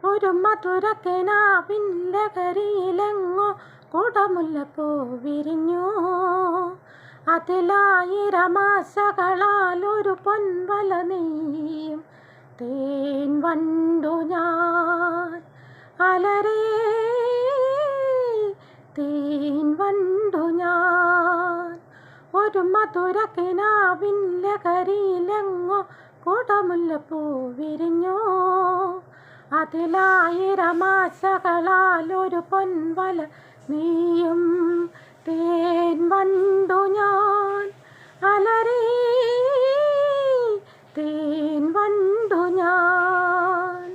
ഒരു മധുരക്കിനാവിൻ്റെ കരിയിലെങ്ങോ കുടമുല്ലപ്പൂ വിരിഞ്ഞു. അതിലായിരം ആശകളാൽ ഒരു പൊൻവല നെയ്യും തേൻ വണ്ടു ഞാൻ. അലരേ തേൻ വണ്ടു ഞാൻ. ഒരു മധുരക്കിനാവിൻ്റെ കരിയിലെങ്ങോ കുടമുല്ലപ്പൂ വിരിഞ്ഞു. അതിലായിരം ആശകളാൽ ഒരു പൊൻവല നെയ്യും തേൻ വണ്ടു ഞാൻ. അലരേ തേൻ വണ്ടു ഞാൻ.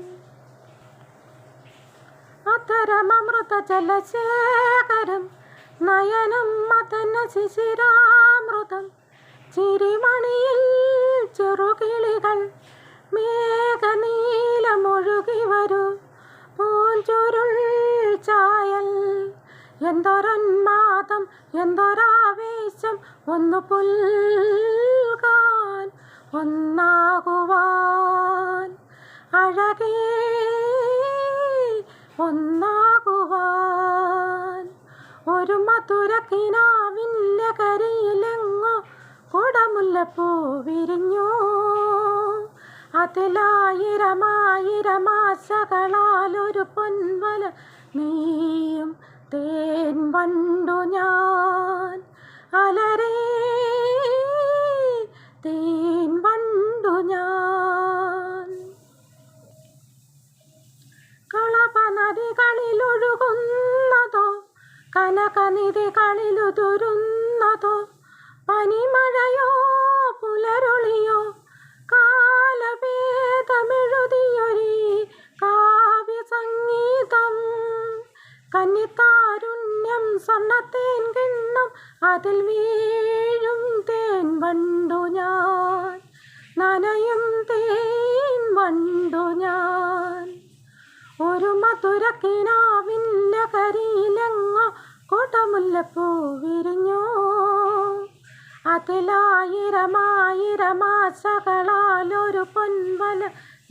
അത്തരമൃത ജലശേഖരം നയനം മദന ശിശിരാമൃതം. ചിരിമണിയിൽ ചെറുകിളികൾ മേഘനീലമൊഴുകി വരൂ. പൂഞ്ചുരുൾ ചായൽ എന്തൊരന്മാദം എന്തൊരാവേശം. ഒന്നു പുൽകാൻ ഒന്നാകുവാൻ അഴകേ ഒന്നാകുവാൻ. ഒരു മധുരക്കിനാവിൻ്റെ കരിയിലെങ്ങോ കുടമുല്ലപ്പൂ വിരിഞ്ഞു. അതിലായിരം ആശകളാൽ ഒരു പൊൻവല നെയ്യും തേൻ വണ്ടു ഞാൻ. അലരേ തേൻ വണ്ടു ഞാൻ. കളപനദികളിലൊഴുകുന്നതോ കനകനിധികളിലുതിരുന്നതോ പനിമഴയോ പുലരുളിയോ കാലഭേദമെഴുതിയൊരീ കാവ്യസംഗീതം. കന്നിത്താരുണ്യം സ്വർണ്ണത്തേൻ കിണ്ണം അതിൽ വീഴും തേൻ വണ്ടു ഞാൻ. നനയും തേൻ വണ്ടു ഞാൻ. ഒരു മധുരക്കിനാവിൻ്റെ കരിയിലെങ്ങോ കുടമുല്ലപ്പൂ വിരിഞ്ഞു. അതിലായിരം ആശകളാൽ ഒരു പൊൻവല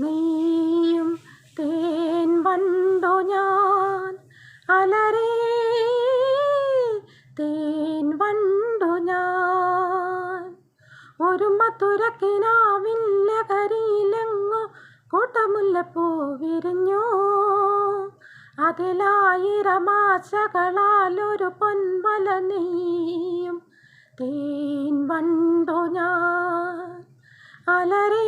നെയ്യും തേൻ വണ്ടു ഞാൻ. അലരേ തേൻ വണ്ടു ഞാൻ. ഒരു മധുരക്കിനാവിൻ്റെ കരിയിലെങ്ങോ കുടമുല്ലപ്പൂ വിരിഞ്ഞു. അതിലായിരം ആശകളാൽ ഒരു പൊൻവല നെയ്യും തേൻ വണ്ടു ഞാൻ. അലരേ